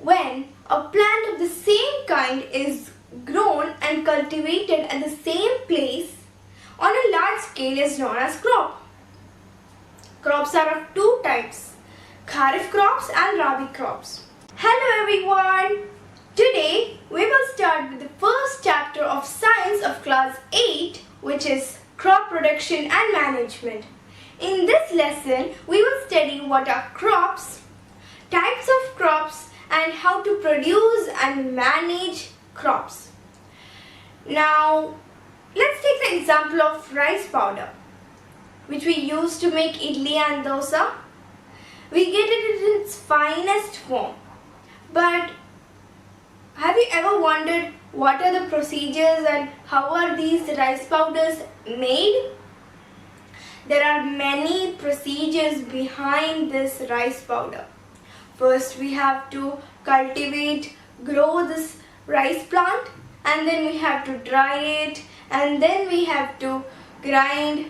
When a plant of the same kind is grown and cultivated at the same place on a large scale is known as crop. Crops are of two types, Kharif crops and Rabi crops. Hello everyone! Today we will start with the first chapter of Science of Class 8, which is Crop Production and Management. In this lesson, we will study what are crops, types of crops, and how to produce and manage crops. Now, let's take the example of rice powder, which we use to make idli and dosa. We get it in its finest form. But have you ever wondered what are the procedures and how are these rice powders made? There are many procedures behind this rice powder. First, we have to cultivate, grow this rice plant, and then we have to dry it, and then we have to grind.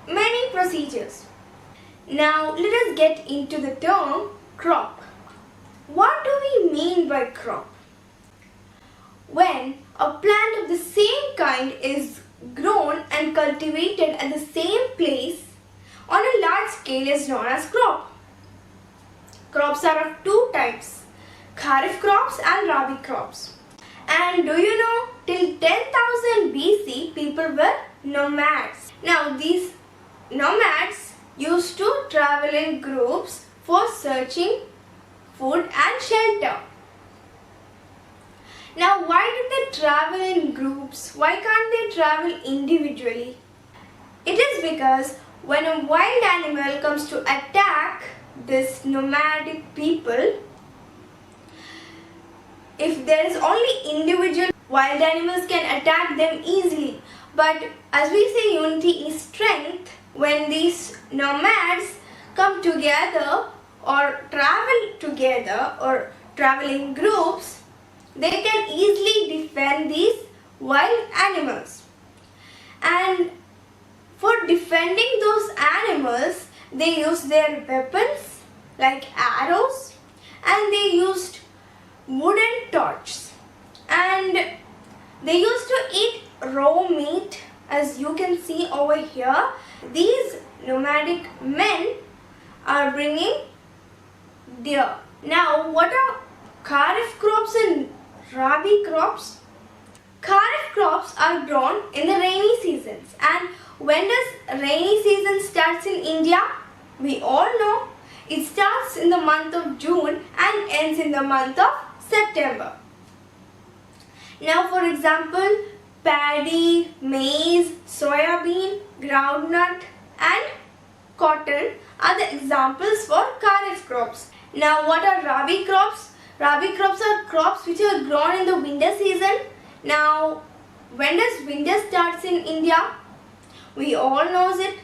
Many procedures. Now, let us get into the term crop. What do we mean by crop? When a plant of the same kind is grown and cultivated at the same place on a large scale is known as crop. Crops are of two types, Kharif crops and Rabi crops. And do you know, till 10,000 BC, people were nomads. Now, these nomads used to travel in groups for searching food and shelter. Now, why did they travel in groups? Why can't they travel individually? It is because when a wild animal comes to attack this nomadic people, if there is only individual, wild animals can attack them easily. But as we say, unity is strength. When these nomads come together or travel together or travel in groups, they can easily defend these wild animals. And for defending those animals, they used their weapons like arrows, and they used wooden torches, and they used to eat raw meat. As you can see over here, these nomadic men are bringing deer. Now, what are Kharif crops and Rabi crops? Kharif crops are grown in the rainy seasons. And when does rainy season starts in India? We all know it starts in the month of June and ends in the month of September. Now, for example, paddy, maize, soya bean, groundnut and cotton are the examples for Kharif crops. Now, what are Rabi crops? Rabi crops are crops which are grown in the winter season. Now, when does winter starts in India? We all knows it.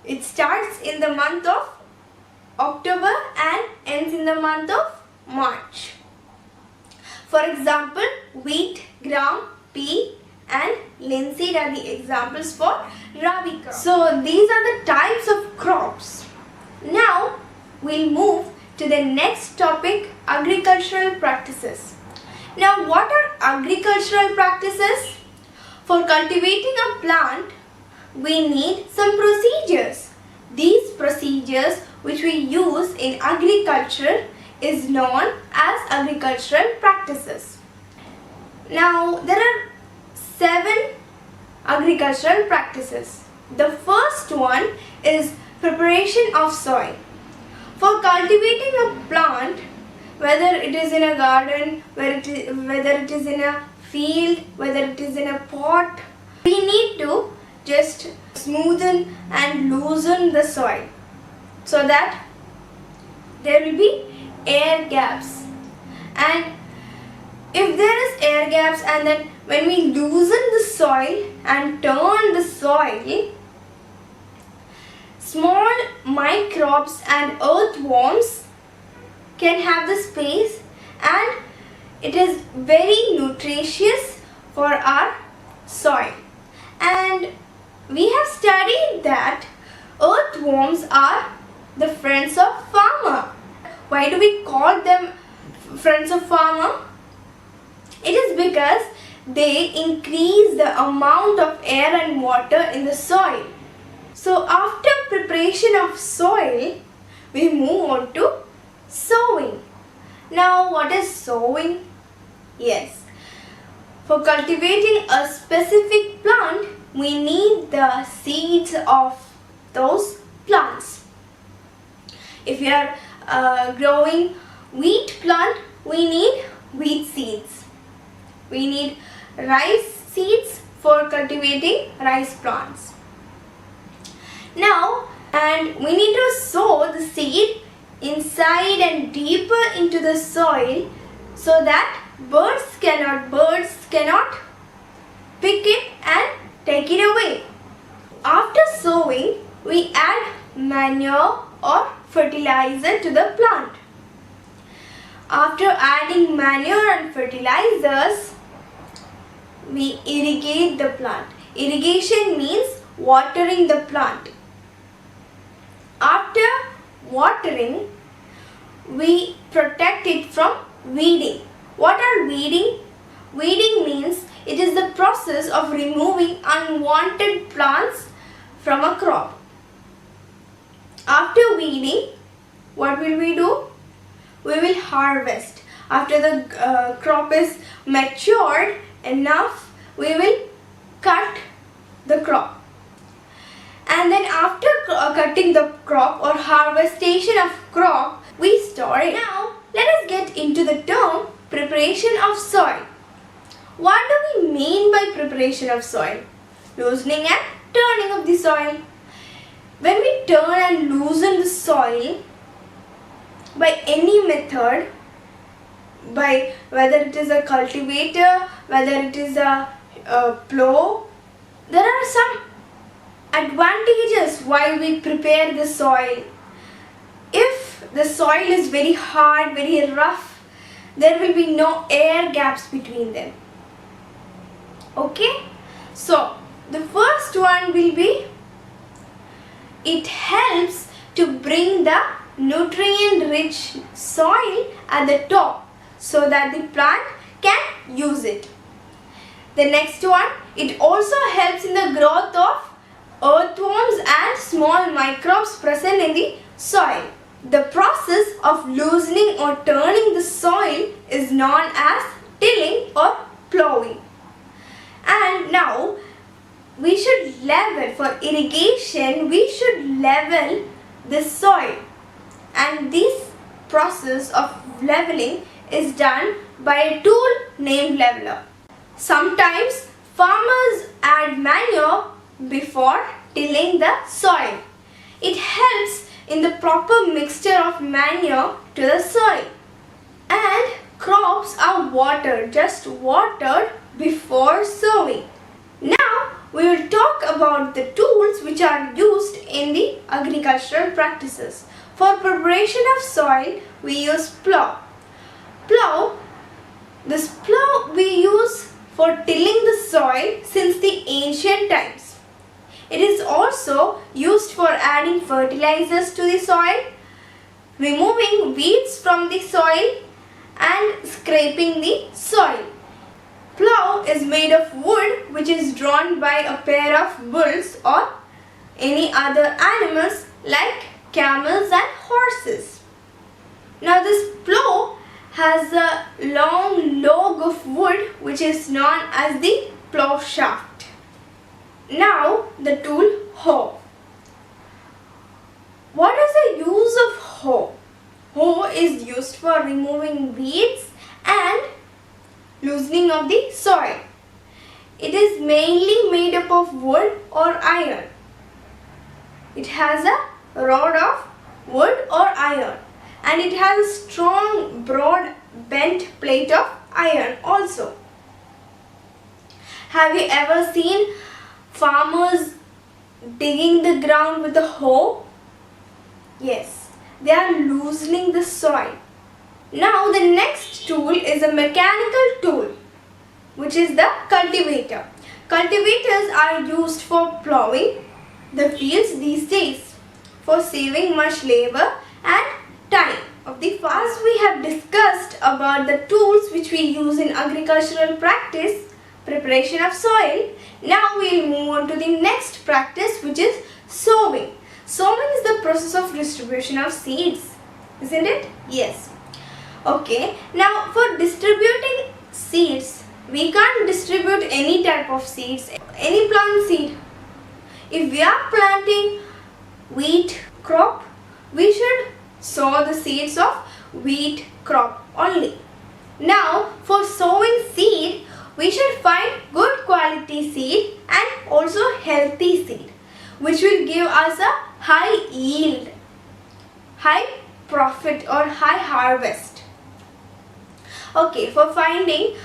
It starts in the month of October and ends in the month of March. For example, wheat, gram, pea and linseed are the examples for Rabi crops. So these are the types of crops. Now we'll move to the next topic, agricultural practices. Now, what are agricultural practices? For cultivating a plant, we need some procedures. These procedures which we use in agriculture is known as agricultural practices. Now, there are 7 agricultural practices. The first one is preparation of soil. For cultivating a plant, whether it is in a garden, whether it is in a field, whether it is in a pot, we need to just smoothen and loosen the soil so that there will be air gaps. And if there is air gaps, and then when we loosen the soil and turn the soil, small microbes and earthworms can have the space, and it is very nutritious for our soil. And we have studied that earthworms are the friends of farmer. Why do we call them friends of farmer? It is because they increase the amount of air and water in the soil. So after preparation of soil, we move on to sowing. Now what is sowing? Yes, for cultivating a specific plant, we need the seeds of those plants. If we are growing wheat plant, we need wheat seeds. We need rice seeds for cultivating rice plants. Now, and we need to sow the seed inside and deeper into the soil so that birds cannot pick it and take it away. After sowing, we add manure or fertilizer to the plant. After adding manure and fertilizers, we irrigate the plant. Irrigation means watering the plant. After watering, we protect it from weeding. What are weeding? Weeding means it is the process of removing unwanted plants from a crop. After weeding, what will we do? We will harvest. After the crop is matured enough, we will cut the crop. And then after cutting the crop or harvestation of crop, we store it. Now, let us get into the term preparation of soil. What do we mean by preparation of soil? Loosening and turning of the soil. When we turn and loosen the soil by any method, by whether it is a cultivator, whether it is a plough, there are some advantages while we prepare the soil. If the soil is very hard, very rough, there will be no air gaps between them. Okay? So, the first one will be, it helps to bring the nutrient-rich soil at the top so that the plant can use it. The next one, it also helps in the growth of earthworms and small microbes present in the soil. The process of loosening or turning the soil is known as tilling or ploughing. And now we should level, for irrigation, we should level the soil. And this process of leveling is done by a tool named leveler. Sometimes farmers add manure before tilling the soil. It helps in the proper mixture of manure to the soil. And crops are watered, just watered before sowing. Now we will talk about the tools which are used in the agricultural practices. For preparation of soil, we use plough. This plough we use for tilling the soil since the ancient times. It is also used for adding fertilizers to the soil, removing weeds from the soil, and scraping the soil. Plough is made of wood which is drawn by a pair of bulls or any other animals like camels and horses. Now this plough has a long log of wood which is known as the plough shaft. Now the tool hoe. What is the use of hoe? Hoe is used for removing weeds and loosening of the soil. It is mainly made up of wood or iron. It has a rod of wood or iron, and it has a strong, broad, bent plate of iron also. Have you ever seen farmers digging the ground with a hoe? Yes, they are loosening the soil. Now the next tool is a mechanical tool, which is the cultivator. Cultivators are used for ploughing the fields these days, for saving much labor and time of the farm. As we have discussed about the tools which we use in agricultural practice, preparation of soil, now we will move on to the next practice, which is sowing. Sowing is the process of distribution of seeds, isn't it? Yes. Okay, now for distributing seeds, we can't distribute any type of seeds, any plant seed. If we are planting wheat crop, we should sow the seeds of wheat crop only. Now for sowing seed, we should find good quality seed and also healthy seed, which will give us a high yield, high profit or high harvest. Okay, for finding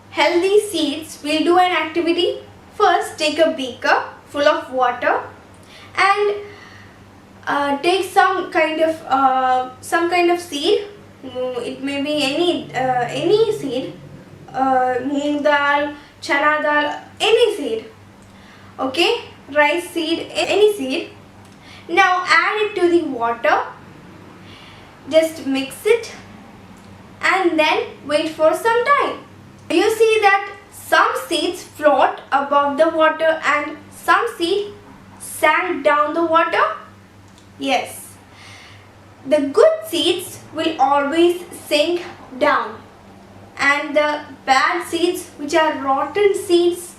healthy seeds, we'll do an activity. First, take a beaker full of water and take some kind of seed. It may be any seed, moong dal, chana dal, any seed. Okay, rice seed, any seed. Now add it to the water. Just mix it and then wait for some time. You see that some seeds float above the water and some seed sank down the water? Yes. The good seeds will always sink down and the bad seeds, which are rotten seeds,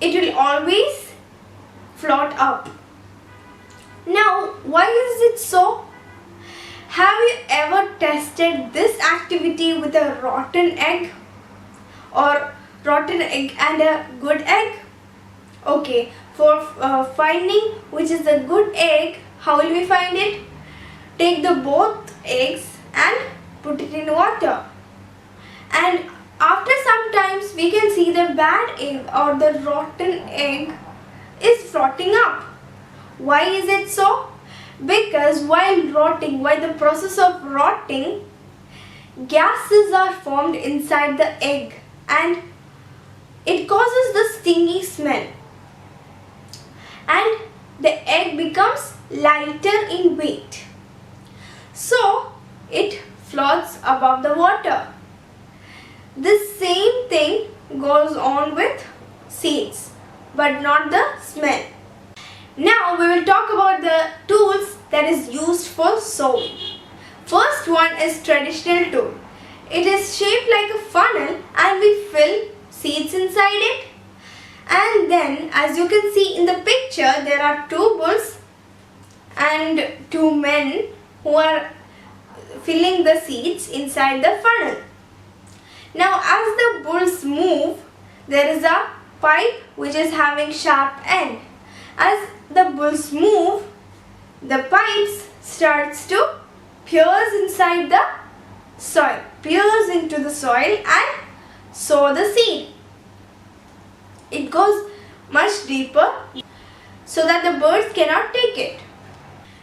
it will always float up. Now, why is it so? Have you ever tested this activity with a rotten egg or rotten egg and a good egg? Okay, for finding which is the good egg, how will we find it? Take the both eggs and put it in water. And after some times we can see the bad egg or the rotten egg is floating up. Why is it so? Because while the process of rotting, gases are formed inside the egg and it causes the stingy smell. And the egg becomes lighter in weight. So it floats above the water. The same thing goes on with seeds, but not the smell. Now we will talk about the tools that is used for sowing. First one is traditional tool. It is shaped like a funnel and we fill seeds inside it. And then, as you can see in the picture, there are two bulls and two men who are filling the seeds inside the funnel. Now as the bulls move, there is a pipe which is having sharp end. As the bulls move, the pipes starts to pierce inside the soil, pierce into the soil and sow the seed. It goes much deeper so that the birds cannot take it.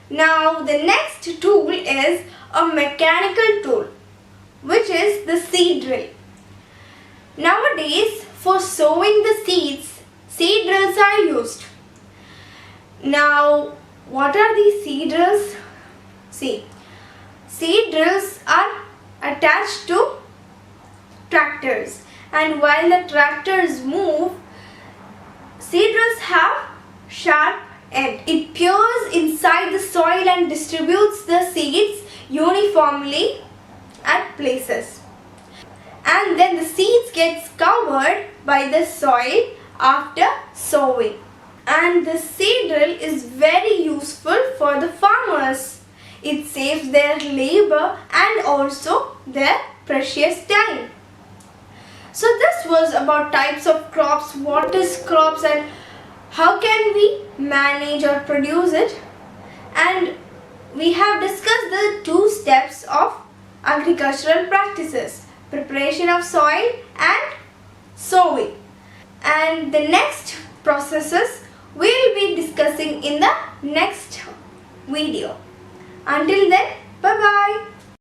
Now the next tool is a mechanical tool, which is the seed drill. Nowadays, for sowing the seeds, seed drills are used. Now, what are these seed drills? See, seed drills are attached to tractors, and while the tractors move, seed drills have sharp end. It peers inside the soil and distributes the seeds uniformly at places. And then the seeds gets covered by the soil after sowing. And the seed drill is very useful for the farmers. It saves their labor and also their precious time. So this was about types of crops, what is crops and how can we manage or produce it. And we have discussed the 2 steps of agricultural practices: preparation of soil and sowing. And the next processes we will be discussing in the next video. Until then, bye bye.